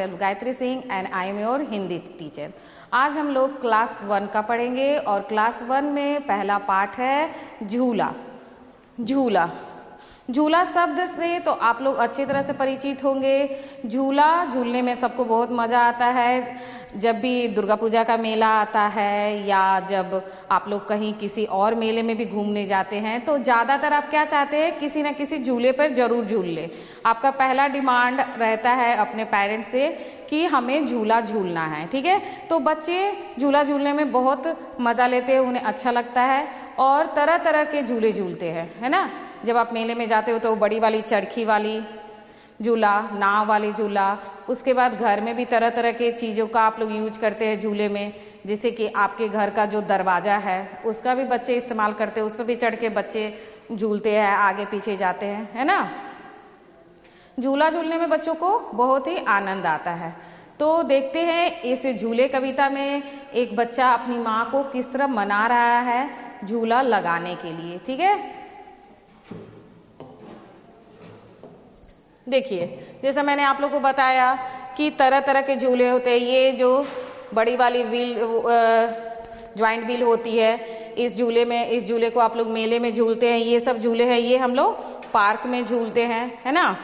myself Gayatri Singh and I am your Hindi teacher. आज हम लोग क्लास 1 का पढ़ेंगे और क्लास 1 में पहला पाठ है झूला। झूला झूला शब्द से तो आप लोग अच्छी तरह से परिचित होंगे। झूला झूलने में सबको बहुत मज़ा आता है। जब भी दुर्गा पूजा का मेला आता है या जब आप लोग कहीं किसी और मेले में भी घूमने जाते हैं तो ज़्यादातर आप क्या चाहते हैं, किसी न किसी झूले पर ज़रूर झूल ले। आपका पहला डिमांड रहता है अपने पेरेंट्स से कि हमें झूला झूलना है, ठीक है। तो बच्चे झूला झूलने में बहुत मज़ा लेते हैं, उन्हें अच्छा लगता है और तरह तरह के झूले झूलते हैं, है ना। जब आप मेले में जाते हो तो बड़ी वाली चरखी वाली झूला, नाव वाली झूला, उसके बाद घर में भी तरह तरह के चीज़ों का आप लोग यूज करते हैं झूले में। जैसे कि आपके घर का जो दरवाज़ा है उसका भी बच्चे इस्तेमाल करते हैं, उस पर भी चढ़ के बच्चे झूलते हैं, आगे पीछे जाते हैं, है ना। झूला झूलने में बच्चों को बहुत ही आनंद आता है। तो देखते हैं इस झूले कविता में एक बच्चा अपनी माँ को किस तरह मना रहा है झूला लगाने के लिए, ठीक है। देखिए, जैसा मैंने आप लोगों को बताया कि तरह तरह के झूले होते हैं। ये जो बड़ी वाली व्हील ज्वाइंट व्हील होती है, इस झूले को आप लोग मेले में झूलते हैं। ये सब झूले हैं, ये हम लोग पार्क में झूलते हैं, है ना।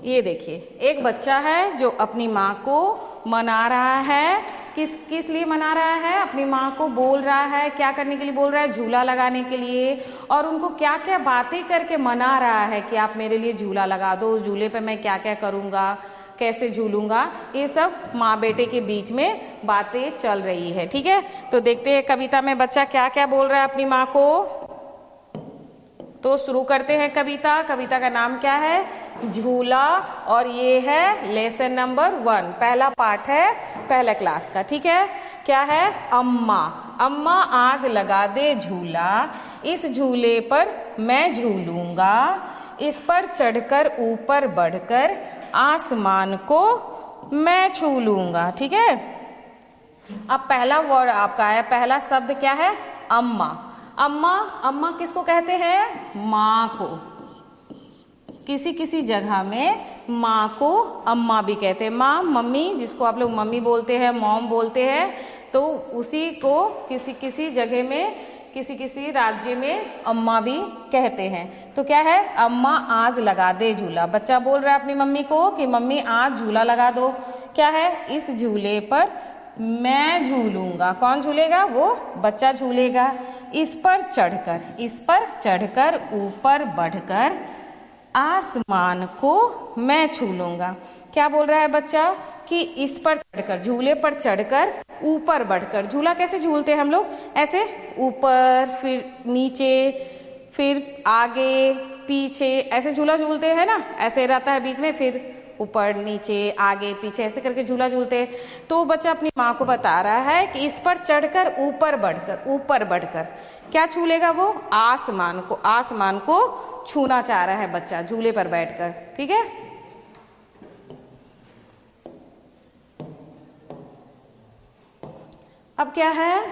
ये देखिए, एक बच्चा है जो अपनी माँ को मना रहा है। किस लिए मना रहा है? अपनी माँ को बोल रहा है, क्या करने के लिए बोल रहा है? झूला लगाने के लिए। और उनको क्या क्या बातें करके मना रहा है कि आप मेरे लिए झूला लगा दो, झूले पे मैं क्या क्या करूँगा, कैसे झूलूंगा, ये सब माँ बेटे के बीच में बातें चल रही है, ठीक है। तो देखते हैं कविता में बच्चा क्या क्या बोल रहा है अपनी माँ को। तो शुरू करते हैं कविता। कविता का नाम क्या है? झूला। और ये है लेसन नंबर 1, पहला पाठ है पहले क्लास का, ठीक है। क्या है? अम्मा। अम्मा आज लगा दे झूला, इस झूले पर मैं झूलूंगा, इस पर चढ़कर ऊपर बढ़कर आसमान को मैं छू लूंगा, ठीक है। अब पहला वर्ड आपका है, पहला शब्द क्या है? अम्मा। अम्मा, अम्मा किसको कहते हैं? माँ को। किसी किसी जगह में माँ को अम्मा भी कहते हैं। माँ, मम्मी, जिसको आप लोग मम्मी बोलते हैं, मॉम बोलते हैं, तो उसी को किसी किसी जगह में, किसी किसी राज्य में अम्मा भी कहते हैं। तो क्या है? अम्मा आज लगा दे झूला। बच्चा बोल रहा है अपनी मम्मी को कि मम्मी आज झूला लगा दो। क्या है? इस झूले पर मैं झूलूंगा। कौन झूलेगा? वो बच्चा झूलेगा। इस पर चढ़कर ऊपर बढ़कर आसमान को मैं छू लूंगा। क्या बोल रहा है बच्चा? कि इस पर चढ़कर, झूले पर चढ़कर ऊपर बढ़कर। झूला कैसे झूलते हैं हम लोग? ऐसे ऊपर, फिर नीचे, फिर आगे पीछे, ऐसे झूला झूलते हैं ना। ऐसे रहता है बीच में, फिर ऊपर नीचे आगे पीछे ऐसे करके झूला झूलते हैं। तो बच्चा अपनी माँ को बता रहा है कि इस पर चढ़कर ऊपर बढ़कर क्या छू लेगा वो? आसमान को। आसमान को छूना चाह रहा है बच्चा झूले पर बैठकर, ठीक है। अब क्या है?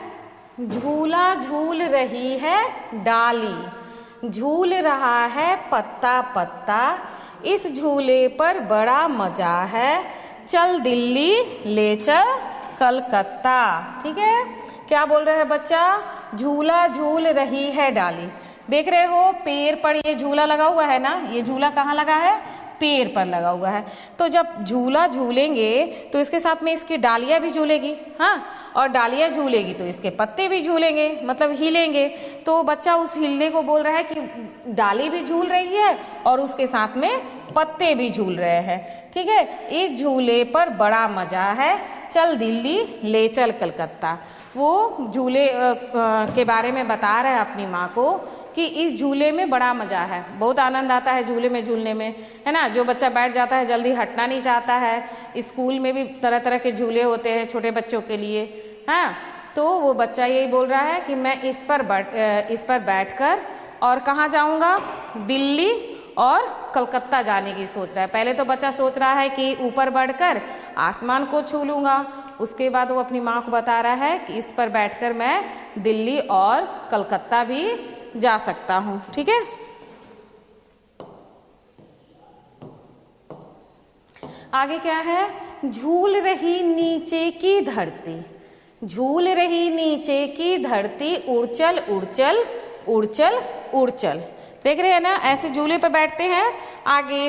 झूला झूल रही है डाली, झूल रहा है पत्ता पत्ता, इस झूले पर बड़ा मजा है, चल दिल्ली ले चल कलकत्ता, ठीक है। क्या बोल रहा है बच्चा? झूला झूल रही है डाली। देख रहे हो पेड़ पर ये झूला लगा हुआ है ना। ये झूला कहाँ लगा है? पेड़ पर लगा हुआ है। तो जब झूला झूलेंगे तो इसके साथ में इसकी डालियां भी झूलेगी, हाँ, और डालियां झूलेगी तो इसके पत्ते भी झूलेंगे, मतलब हिलेंगे। तो बच्चा उस हिलने को बोल रहा है कि डाली भी झूल रही है और उसके साथ में पत्ते भी झूल रहे हैं, ठीक है। इस झूले पर बड़ा मजा है, चल दिल्ली ले चल कलकत्ता। वो झूले के बारे में बता रहा है अपनी माँ को कि इस झूले में बड़ा मजा है, बहुत आनंद आता है झूले में झूलने में, है ना। जो बच्चा बैठ जाता है जल्दी हटना नहीं चाहता है। स्कूल में भी तरह तरह के झूले होते हैं छोटे बच्चों के लिए, हाँ। तो वो बच्चा यही बोल रहा है कि मैं इस पर बैठकर और कहाँ जाऊँगा? दिल्ली और कलकत्ता जाने की सोच रहा है। पहले तो बच्चा सोच रहा है कि ऊपर बढ़कर आसमान को छू लूँगा, उसके बाद वो अपनी माँ को बता रहा है कि इस पर बैठकर मैं दिल्ली और कलकत्ता भी जा सकता हूँ, ठीक है। आगे क्या है, झूल रही नीचे की धरती, झूल रही नीचे की धरती, उड़चल उड़चल उड़चल उड़चल। देख रहे हैं ना, ऐसे झूले पर बैठते हैं, आगे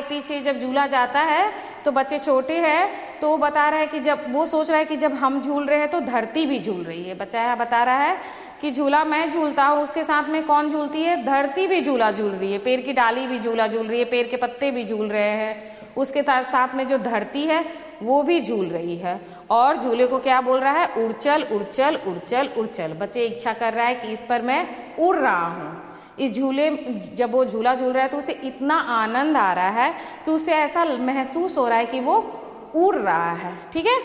पीछे जब झूला जाता है तो बच्चे छोटे हैं तो बता रहा है कि जब वो सोच रहा है कि जब हम झूल रहे हैं तो धरती भी झूल रही है। बच्चा यहाँ बता रहा है कि झूला मैं झूलता हूँ, उसके साथ में कौन झूलती है, धरती भी झूला झूल रही है, पेड़ की डाली भी झूला झूल रही है, पेड़ के पत्ते भी झूल रहे हैं, उसके साथ में जो धरती है वो भी झूल रही है। और झूले को क्या बोल रहा है, उड़चल उड़चल उड़चल उड़चल। बच्चे इच्छा कर रहा है कि इस पर मैं उड़ रहा हूँ। इस झूले, जब वो झूला झूल रहा है तो उसे इतना आनंद आ रहा है कि उसे ऐसा महसूस हो रहा है कि वो उड़ रहा है। ठीक है,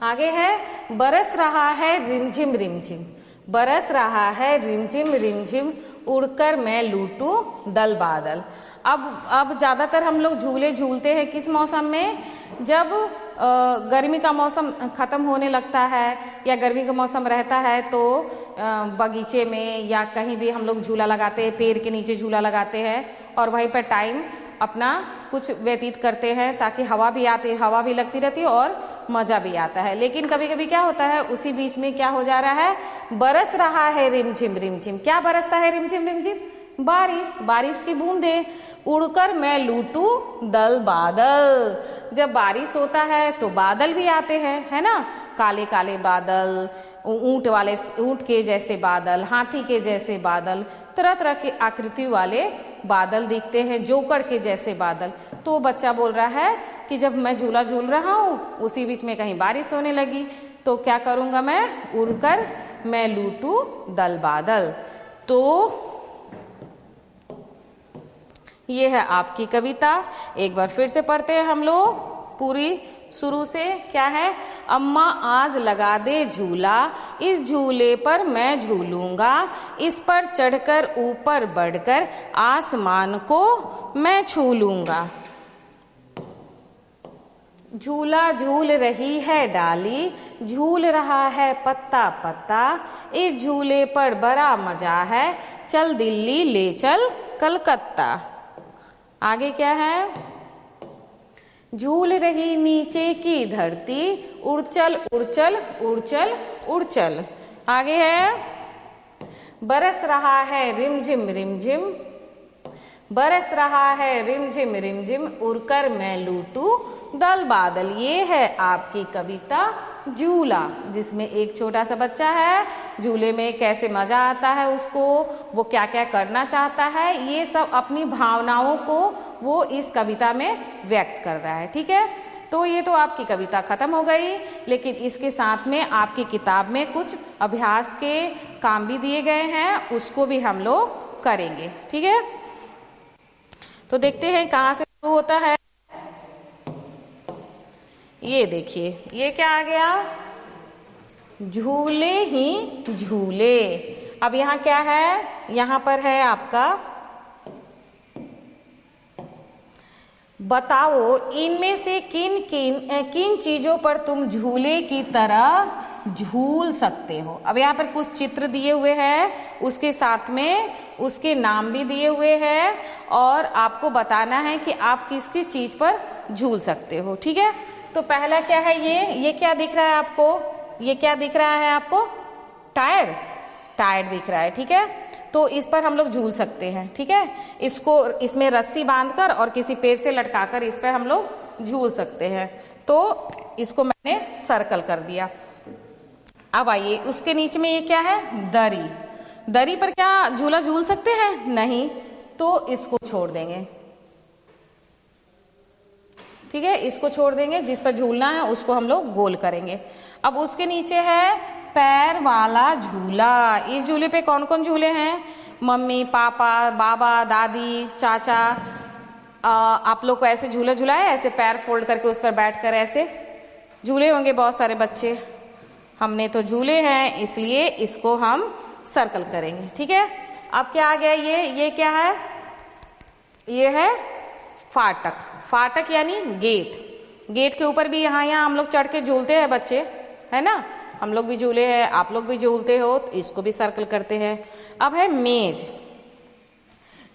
आगे है, बरस रहा है रिमझिम रिमझिम, बरस रहा है रिमझिम रिमझिम, उड़कर मैं लूटूं दल बादल। अब ज्यादातर हम लोग झूले झूलते हैं किस मौसम में, जब गर्मी का मौसम खत्म होने लगता है या गर्मी का मौसम रहता है तो बगीचे में या कहीं भी हम लोग झूला लगाते हैं, पेड़ के नीचे झूला लगाते हैं और वहीं पर टाइम अपना कुछ व्यतीत करते हैं, ताकि हवा भी लगती रहती है और मजा भी आता है। लेकिन कभी कभी क्या होता है, उसी बीच में क्या हो जा रहा है, बरस रहा है रिमझिम रिमझिम। क्या बरसता है रिमझिम रिमझिम, बारिश, बारिश की बूंदे। उड़कर मैं लूटूं दल बादल, जब बारिश होता है तो बादल भी आते हैं, है ना, काले काले बादल, ऊंट के जैसे बादल, हाथी के जैसे बादल, तरह तरह की आकृति वाले बादल दिखते हैं, जोकर के जैसे बादल। तो बच्चा बोल रहा है कि जब मैं झूला झूल रहा हूँ उसी बीच में कहीं बारिश होने लगी तो क्या करूँगा मैं, उड़कर मैं लूटूं दल बादल। तो ये है आपकी कविता। एक बार फिर से पढ़ते हैं हम लोग पूरी शुरू से। क्या है, अम्मा आज लगा दे झूला, इस झूले पर मैं झूलूंगा, इस पर चढ़कर ऊपर बढ़कर आसमान को मैं छू लूंगा। झूला झूल रही है डाली, झूल रहा है पत्ता पत्ता, इस झूले पर बड़ा मजा है, चल दिल्ली ले चल कलकत्ता। आगे क्या है, झूल रही नीचे की धरती, उड़चल उड़चल उड़चल उड़चल। आगे है, बरस रहा है रिमझिम रिमझिम, बरस रहा है रिमझिम रिमझिम, उड़कर मैं लूटूं दल बादल। ये है आपकी कविता झूला, जिसमें एक छोटा सा बच्चा है, झूले में कैसे मजा आता है उसको, वो क्या क्या करना चाहता है, ये सब अपनी भावनाओं को वो इस कविता में व्यक्त कर रहा है। ठीक है, तो ये तो आपकी कविता खत्म हो गई, लेकिन इसके साथ में आपकी किताब में कुछ अभ्यास के काम भी दिए गए हैं, उसको भी हम लोग करेंगे। ठीक है, तो देखते हैं कहाँ से शुरू होता है। ये देखिए, ये क्या आ गया, झूले ही झूले। अब यहाँ क्या है, यहाँ पर है आपका, बताओ इनमें से किन चीजों पर तुम झूले की तरह झूल सकते हो। अब यहाँ पर कुछ चित्र दिए हुए हैं, उसके साथ में उसके नाम भी दिए हुए हैं और आपको बताना है कि आप किस किस चीज पर झूल सकते हो। ठीक है, तो पहला क्या है, ये क्या दिख रहा है आपको, ये क्या दिख रहा है आपको, टायर, टायर दिख रहा है। ठीक है, तो इस पर हम लोग झूल सकते हैं। ठीक है, इसको इसमें रस्सी बांधकर और किसी पेड़ से लटकाकर इस पर हम लोग झूल सकते हैं। तो इसको मैंने सर्कल कर दिया। अब आइए, उसके नीचे में ये क्या है, दरी। दरी पर क्या झूला झूल सकते हैं, नहीं, तो इसको छोड़ देंगे। ठीक है, इसको छोड़ देंगे, जिस पर झूलना है उसको हम लोग गोल करेंगे। अब उसके नीचे है पैर वाला झूला। इस झूले पे कौन कौन झूले हैं, मम्मी पापा बाबा दादी चाचा। आप लोग को ऐसे झूला झूला है, ऐसे पैर फोल्ड करके उस पर बैठकर ऐसे झूले होंगे बहुत सारे बच्चे। हमने तो झूले हैं इसलिए इसको हम सर्कल करेंगे। ठीक है, अब क्या आ गया, ये क्या है, ये है फाटक। फाटक यानी गेट। गेट के ऊपर भी यहाँ हम लोग चढ़ के झूलते हैं बच्चे, है ना, हम लोग भी झूले हैं, आप लोग भी झूलते हो, तो इसको भी सर्कल करते हैं। अब है मेज।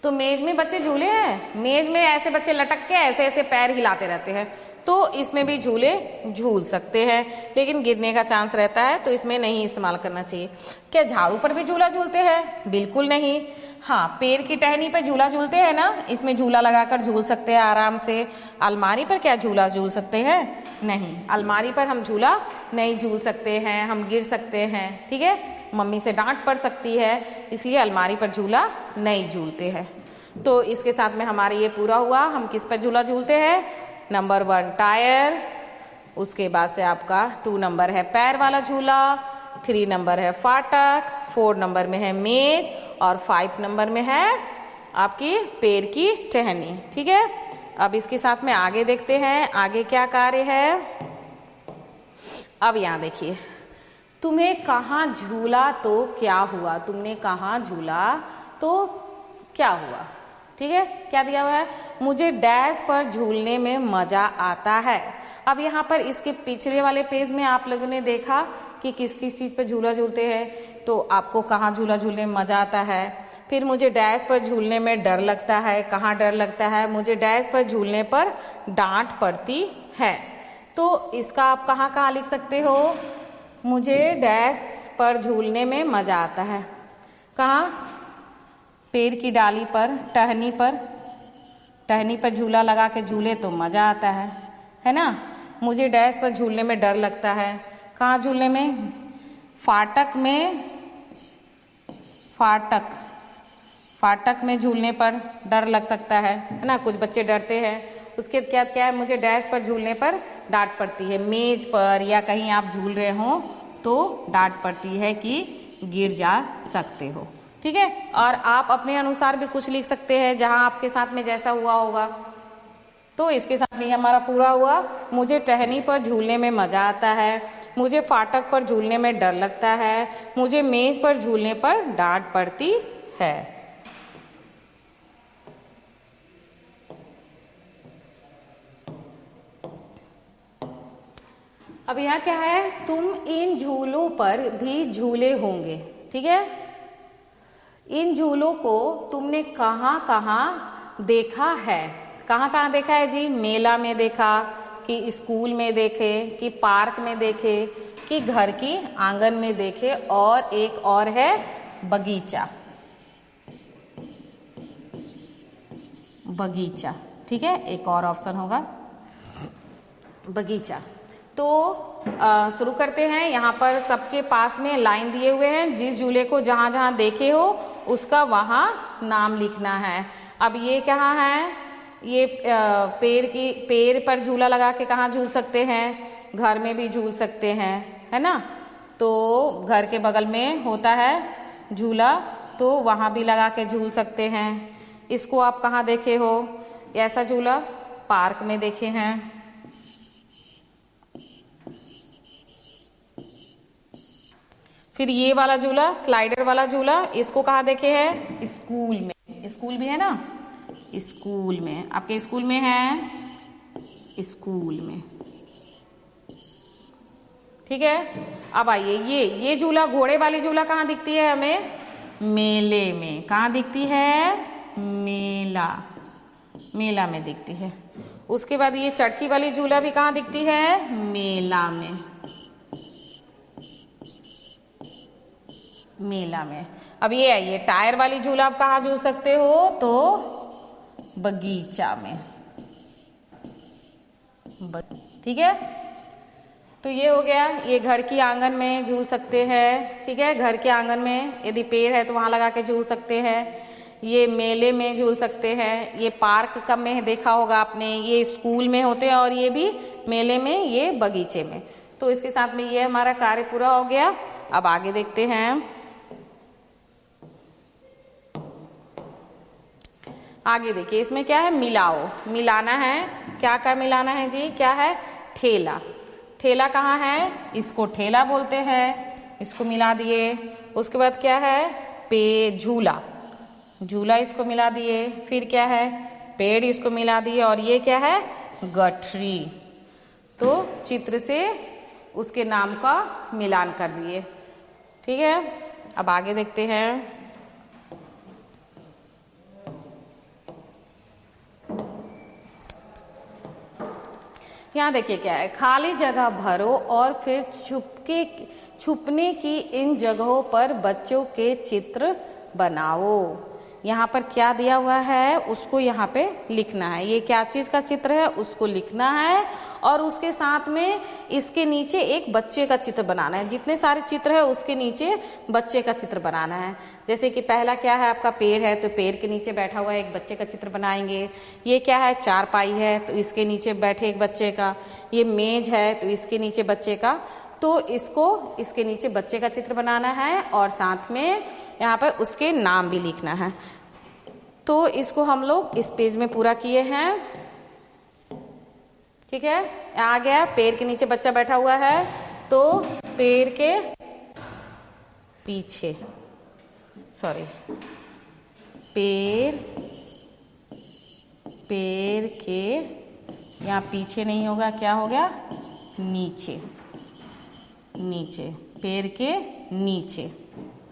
तो मेज में बच्चे झूले हैं, मेज में ऐसे बच्चे लटक के ऐसे ऐसे पैर हिलाते रहते हैं, तो इसमें भी झूले झूल सकते हैं, लेकिन गिरने का चांस रहता है, तो इसमें नहीं इस्तेमाल करना चाहिए। क्या झाड़ू पर भी झूला झूलते हैं? बिल्कुल नहीं। हाँ, पैर की टहनी पर झूला झूलते हैं ना, इसमें झूला लगाकर झूल सकते हैं आराम से। अलमारी पर क्या झूला झूल सकते हैं? नहीं, अलमारी पर हम झूला नहीं झूल सकते हैं, हम गिर सकते हैं, ठीक है, मम्मी से डांट पड़ सकती है, इसलिए अलमारी पर झूला नहीं झूलते हैं। तो इसके साथ में हमारा ये पूरा हुआ। हम किस पर झूला झूलते हैं? नंबर 1 टायर, उसके बाद से आपका 2 नंबर है पैर वाला झूला, 3 नंबर है फाटक, 4 नंबर में है मेज और 5 नंबर में है आपकी पैर की टहनी, ठीक है। अब इसके साथ में आगे देखते हैं आगे क्या कार्य है। अब यहाँ देखिए, तुम्हें कहाँ झूला तो क्या हुआ, तुमने कहाँ झूला तो क्या हुआ, ठीक है। क्या दिया हुआ है? मुझे डैश पर झूलने में मजा आता है। अब यहाँ पर इसके पिछले वाले पेज में आप लोगों ने देखा कि किस किस चीज पर झूला झूलते हैं, तो आपको कहाँ झूला झूलने में मजा आता है। फिर मुझे डैश पर झूलने में डर लगता है, कहाँ डर लगता है? मुझे डैश पर झूलने पर डांट पड़ती है। तो इसका आप कहाँ कहाँ लिख सकते हो? मुझे डैश पर झूलने में मजा आता है, कहाँ? पैर की डाली पर, टहनी पर झूला लगा के झूले तो मजा आता है ना। मुझे डैश पर झूलने में डर लगता है, कहाँ झूलने में? फाटक में झूलने पर डर लग सकता है ना, कुछ बच्चे डरते हैं। उसके क्या क्या है? मुझे डैश पर झूलने पर डांट पड़ती है, मेज पर या कहीं आप झूल रहे हो तो डांट पड़ती है कि गिर जा सकते हो, ठीक है। और आप अपने अनुसार भी कुछ लिख सकते हैं जहां आपके साथ में जैसा हुआ होगा। तो इसके साथ में हमारा पूरा हुआ। मुझे टहनी पर झूलने में मजा आता है, मुझे फाटक पर झूलने में डर लगता है, मुझे मेज पर झूलने पर डांट पड़ती है। अब यहाँ क्या है? तुम इन झूलों पर भी झूले होंगे, ठीक है। इन झूलों को तुमने कहाँ कहाँ देखा है? कहाँ कहाँ देखा है जी? मेला में देखा, कि स्कूल में देखे, कि पार्क में देखे, कि घर की आंगन में देखे, और एक और है बगीचा, ठीक है, एक और ऑप्शन होगा बगीचा। तो शुरू करते हैं। यहाँ पर सबके पास में लाइन दिए हुए हैं, जिस झूले को जहां जहां देखे हो उसका वहां नाम लिखना है। अब ये कहाँ है? ये पैर पर झूला लगा के कहाँ झूल सकते हैं? घर में भी झूल सकते हैं, है ना। तो घर के बगल में होता है झूला, तो वहां भी लगा के झूल सकते हैं। इसको आप कहाँ देखे हो? ऐसा झूला पार्क में देखे हैं। फिर ये वाला झूला, स्लाइडर वाला झूला, इसको कहाँ देखे हैं? स्कूल में। स्कूल भी है ना, स्कूल में, आपके स्कूल में है, स्कूल में, ठीक है। अब आइए, ये झूला, घोड़े वाली झूला कहाँ दिखती है हमें? मेले में। कहाँ दिखती है? मेला में दिखती है। उसके बाद ये चरखी वाली झूला भी कहाँ दिखती है? मेला में। अब ये आइए, टायर वाली झूला आप कहाँ झूल सकते हो? तो बगीचा में, ठीक है। तो ये हो गया। ये घर की आंगन में झूल सकते हैं, ठीक है, घर के आंगन में, यदि पेड़ है तो वहां लगा के झूल सकते हैं। ये मेले में झूल सकते हैं। ये पार्क कब में देखा होगा आपने, ये स्कूल में होते हैं, और ये भी मेले में, ये बगीचे में। तो इसके साथ में ये हमारा कार्य पूरा हो गया। अब आगे देखते हैं। आगे देखिए, इसमें क्या है? मिलाओ, मिलाना है। क्या क्या मिलाना है जी? क्या है? ठेला। ठेला कहाँ है? इसको ठेला बोलते हैं, इसको मिला दिए। उसके बाद क्या है? झूला, झूला इसको मिला दिए। फिर क्या है? पेड़, इसको मिला दिए। और ये क्या है? गठरी। तो चित्र से उसके नाम का मिलान कर दिए, ठीक है। अब आगे देखते हैं। यहाँ देखिए क्या है, खाली जगह भरो और फिर छुपने की इन जगहों पर बच्चों के चित्र बनाओ। यहाँ पर क्या दिया हुआ है उसको यहाँ पे लिखना है। ये क्या चीज का चित्र है उसको लिखना है और उसके साथ में इसके नीचे एक बच्चे का चित्र बनाना है। जितने सारे चित्र है उसके नीचे बच्चे का चित्र बनाना है। जैसे कि पहला क्या है आपका पेड़ है, तो पेड़ के नीचे बैठा हुआ एक बच्चे का चित्र बनाएंगे। ये क्या है, चारपाई है, तो इसके नीचे बैठे एक बच्चे का। ये मेज है, तो इसके नीचे बच्चे का। तो इसको इसके नीचे बच्चे का चित्र बनाना है और साथ में यहाँ पर उसके नाम भी लिखना है। तो इसको हम लोग इस पेज में पूरा किए हैं। ठीक है, आ गया पेड़ के नीचे बच्चा बैठा हुआ है, तो पेड़ के पीछे, सॉरी, पेड़ के यहाँ पीछे नहीं होगा, क्या हो गया, नीचे, पेड़ के नीचे।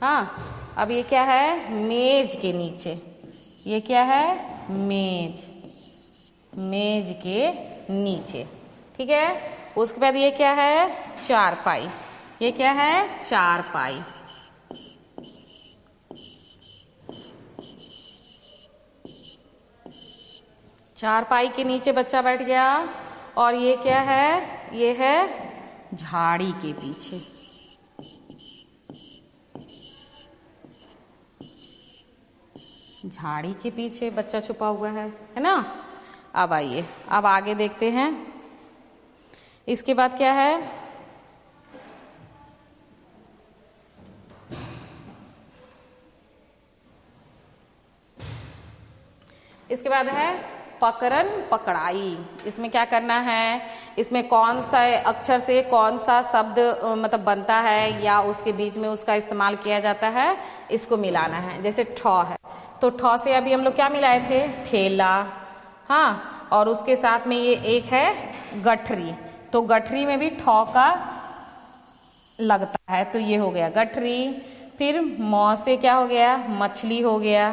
हाँ, अब ये क्या है, मेज के नीचे। ये क्या है, मेज के नीचे। ठीक है, उसके बाद ये क्या है, चारपाई। ये क्या है, चारपाई। चारपाई के नीचे बच्चा बैठ गया। और ये क्या है, ये है झाड़ी के पीछे। झाड़ी के पीछे बच्चा छुपा हुआ है ना। अब आइए, अब आगे देखते हैं। इसके बाद क्या है, इसके बाद है पकड़न पकड़ाई। इसमें क्या करना है, इसमें कौन सा अक्षर से कौन सा शब्द मतलब बनता है या उसके बीच में उसका इस्तेमाल किया जाता है, इसको मिलाना है। जैसे ठ है, तो ठ से अभी हम लोग क्या मिलाए थे, ठेला। हाँ, और उसके साथ में ये एक है गठरी, तो गठरी में भी ठ का लगता है, तो ये हो गया गठरी। फिर मौ से क्या हो गया, मछली हो गया,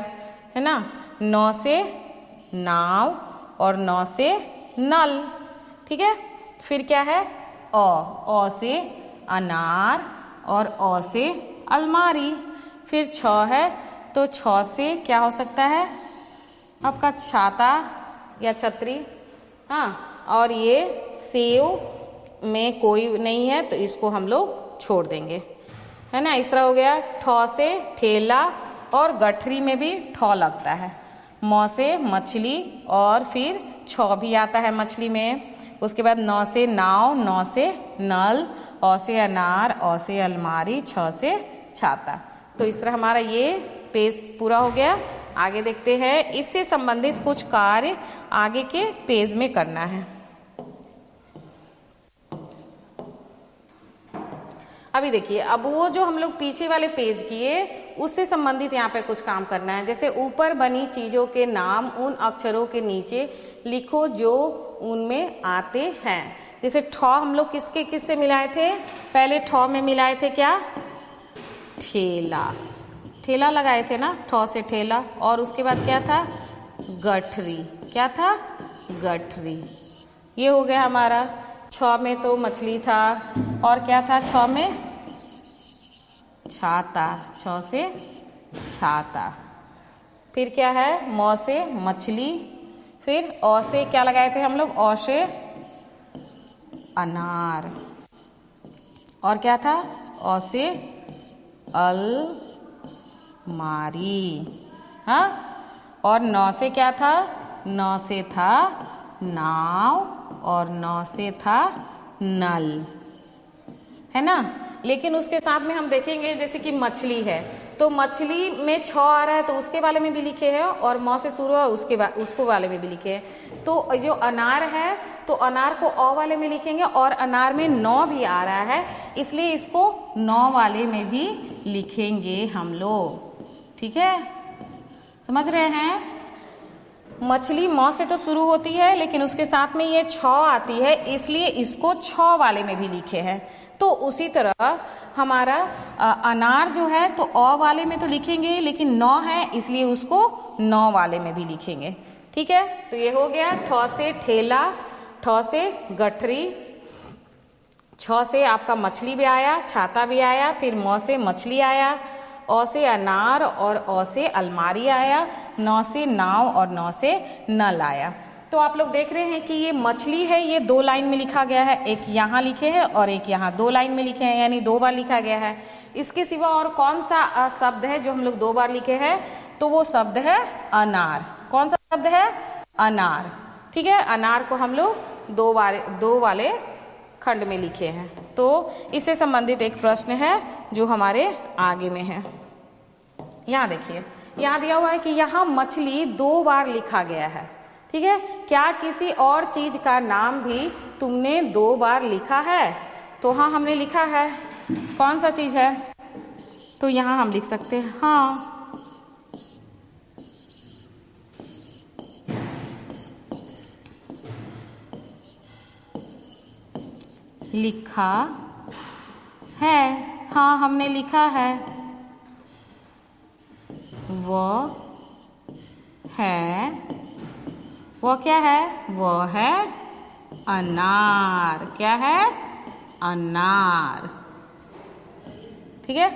है ना। नौ से नाव और नौ से नल। ठीक है, फिर क्या है, अ से अनार और अ से अलमारी। फिर छ है, तो छ से क्या हो सकता है आपका, छाता या छतरी। हाँ, और ये सेव में कोई नहीं है, तो इसको हम लोग छोड़ देंगे, है ना। इस तरह हो गया। ठ से ठेला और गठरी में भी ठ लगता है। मौ से मछली और फिर छ भी आता है मछली में। उसके बाद नौ से नाव, नौ से नल, अ से अनार, अ से अलमारी, छ से छाता। तो इस तरह हमारा ये पेज पूरा हो गया। आगे देखते हैं, इससे संबंधित कुछ कार्य आगे के पेज में करना है। अभी देखिए, अब वो जो हम लोग पीछे वाले पेज किए उससे संबंधित यहाँ पे कुछ काम करना है। जैसे ऊपर बनी चीजों के नाम उन अक्षरों के नीचे लिखो जो उनमें आते हैं। जैसे ठ हम लोग किसके किससे मिलाए थे, पहले ठ में मिलाए थे क्या, ठेला, ठेला लगाए थे ना, ठ से ठेला। और उसके बाद क्या था, गठरी। क्या था, गठरी। ये हो गया हमारा। छ में तो मछली था, और क्या था छ में, छाता, छ से छाता। फिर क्या है, मौ से मछली। फिर अ से क्या लगाए थे हम लोग, अ से अनार। और क्या था, अ से अलमारी। हाँ, और नौ से क्या था, नौ से था नाव और नौ से था नल, है ना। लेकिन उसके साथ में हम देखेंगे जैसे कि मछली है, तो मछली में छ आ रहा है तो उसके वाले में भी लिखे हैं, और मौ से शुरू है उसको वाले में भी लिखे हैं। तो जो अनार है तो अनार को अ वाले में लिखेंगे, और अनार में नौ भी आ रहा है, इसलिए इसको नौ वाले में भी लिखेंगे हम लोग। ठीक है, समझ रहे हैं। मछली मौ से तो शुरू होती है, लेकिन उसके साथ में ये छ आती है, इसलिए इसको छ वाले में भी लिखे हैं। तो उसी तरह हमारा अनार जो है तो अ वाले में तो लिखेंगे, लेकिन नौ है इसलिए उसको नौ वाले में भी लिखेंगे। ठीक है, तो ये हो गया ठ से ठेला, ठ से गठरी, छ से आपका मछली भी आया, छाता भी आया, फिर म से मछली आया, अ से अनार और अ से अलमारी आया, न से नाव और न से नल आया। तो आप लोग देख रहे हैं कि ये मछली है, ये 2 लाइन में लिखा गया है, एक यहाँ लिखे हैं और एक यहाँ 2 लाइन में लिखे हैं, यानी 2 बार लिखा गया है। इसके सिवा और कौन सा शब्द है जो हम लोग 2 बार लिखे हैं? तो वो शब्द है अनार। कौन सा शब्द है? अनार। ठीक है, अनार को हम लोग 2 वाले खंड में लिखे हैं। तो इससे संबंधित एक प्रश्न है जो हमारे आगे में है। यहाँ देखिए, यहाँ दिया हुआ है कि यहाँ मछली 2 बार लिखा गया है। ठीक है, क्या किसी और चीज का नाम भी तुमने 2 बार लिखा है? तो हाँ, हमने लिखा है। कौन सा चीज है? तो यहाँ हम लिख सकते हैं हाँ, लिखा है। हाँ, हमने लिखा है। वो है, वो क्या है? वो है अनार। क्या है? अनार। ठीक है,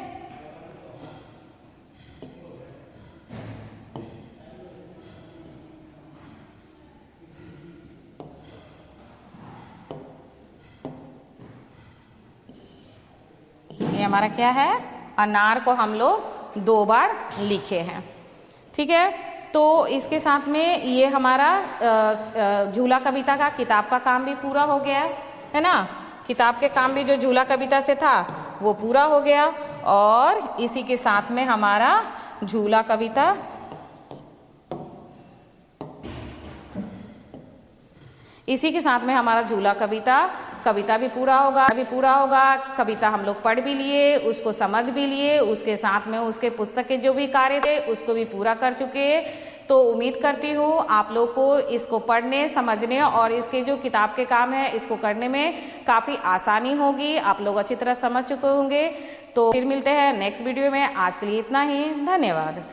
ये हमारा क्या है? अनार को हम लोग 2 बार लिखे हैं। ठीक है, तो इसके साथ में ये हमारा झूला कविता का किताब का काम भी पूरा हो गया है ना। किताब के काम भी जो झूला कविता से था वो पूरा हो गया, और इसी के साथ में हमारा झूला कविता कविता भी पूरा होगा। कविता हम लोग पढ़ भी लिए, उसको समझ भी लिए, उसके साथ में उसके पुस्तक के जो भी कार्य थे उसको भी पूरा कर चुके। तो उम्मीद करती हूँ आप लोग को इसको पढ़ने, समझने और इसके जो किताब के काम है इसको करने में काफ़ी आसानी होगी। आप लोग अच्छी तरह समझ चुके होंगे। तो फिर मिलते हैं नेक्स्ट वीडियो में। आज के लिए इतना ही, धन्यवाद।